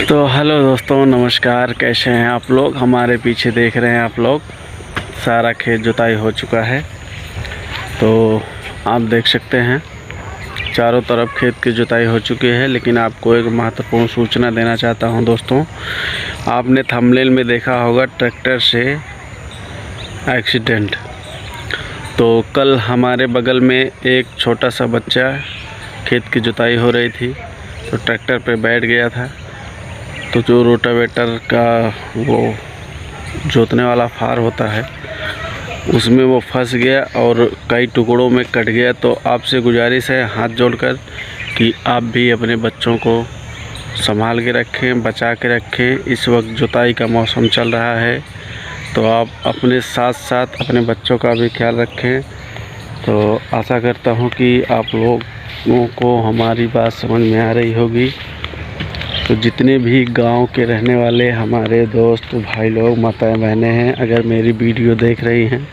तो हेलो दोस्तों, नमस्कार। कैसे हैं आप लोग? हमारे पीछे देख रहे हैं आप लोग, सारा खेत जुताई हो चुका है। तो आप देख सकते हैं चारों तरफ खेत की जुताई हो चुकी है। लेकिन आपको एक महत्वपूर्ण सूचना देना चाहता हूं दोस्तों। आपने थंबनेल में देखा होगा ट्रैक्टर से एक्सीडेंट। तो कल हमारे बगल में एक छोटा सा बच्चा, खेत की जुताई हो रही थी तो ट्रैक्टर पे बैठ गया था। तो जो रोटावेटर का वो जोतने वाला फार होता है उसमें वो फंस गया और कई टुकड़ों में कट गया। तो आपसे गुजारिश है हाथ जोड़कर कि आप भी अपने बच्चों को संभाल के रखें, बचा के रखें। इस वक्त जुताई का मौसम चल रहा है तो आप अपने साथ साथ अपने बच्चों का भी ख्याल रखें। तो आशा करता हूँ कि आप लोगों को हमारी बात समझ में आ रही होगी। तो जितने भी गांव के रहने वाले हमारे दोस्त भाई लोग, माताएं बहनें हैं, अगर मेरी वीडियो देख रही हैं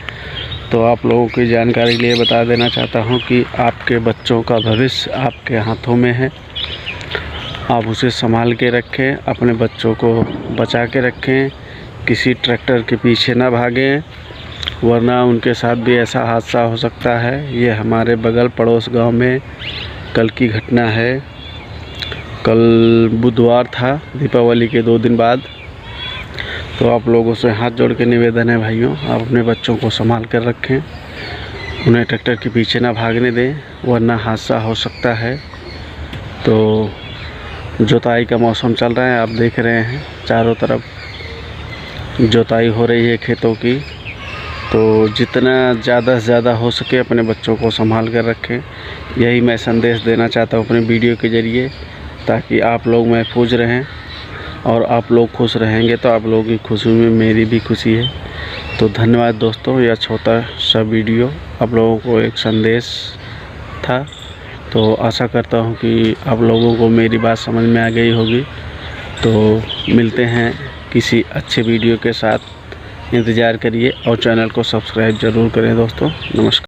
तो आप लोगों की जानकारी लिए बता देना चाहता हूं कि आपके बच्चों का भविष्य आपके हाथों में है। आप उसे संभाल के रखें, अपने बच्चों को बचा के रखें, किसी ट्रैक्टर के पीछे ना भागें, वरना उनके साथ भी ऐसा हादसा हो सकता है। ये हमारे बगल पड़ोस गाँव में कल की घटना है। कल बुधवार था, दीपावली के 2 दिन बाद। तो आप लोगों से हाथ जोड़ के निवेदन है भाइयों, आप अपने बच्चों को संभाल कर रखें, उन्हें ट्रैक्टर के पीछे ना भागने दें, वरना हादसा हो सकता है। तो जुताई का मौसम चल रहा है, आप देख रहे हैं चारों तरफ जुताई हो रही है खेतों की। तो जितना ज़्यादा से ज़्यादा हो सके अपने बच्चों को संभाल कर रखें। यही मैं संदेश देना चाहता हूँ अपने वीडियो के ज़रिए, ताकि आप लोग महफूज रहें और आप लोग खुश रहेंगे तो आप लोगों की खुशी में मेरी भी खुशी है। तो धन्यवाद दोस्तों, यह छोटा सा वीडियो आप लोगों को एक संदेश था। तो आशा करता हूं कि आप लोगों को मेरी बात समझ में आ गई होगी। तो मिलते हैं किसी अच्छे वीडियो के साथ, इंतज़ार करिए और चैनल को सब्सक्राइब ज़रूर करें दोस्तों। नमस्कार।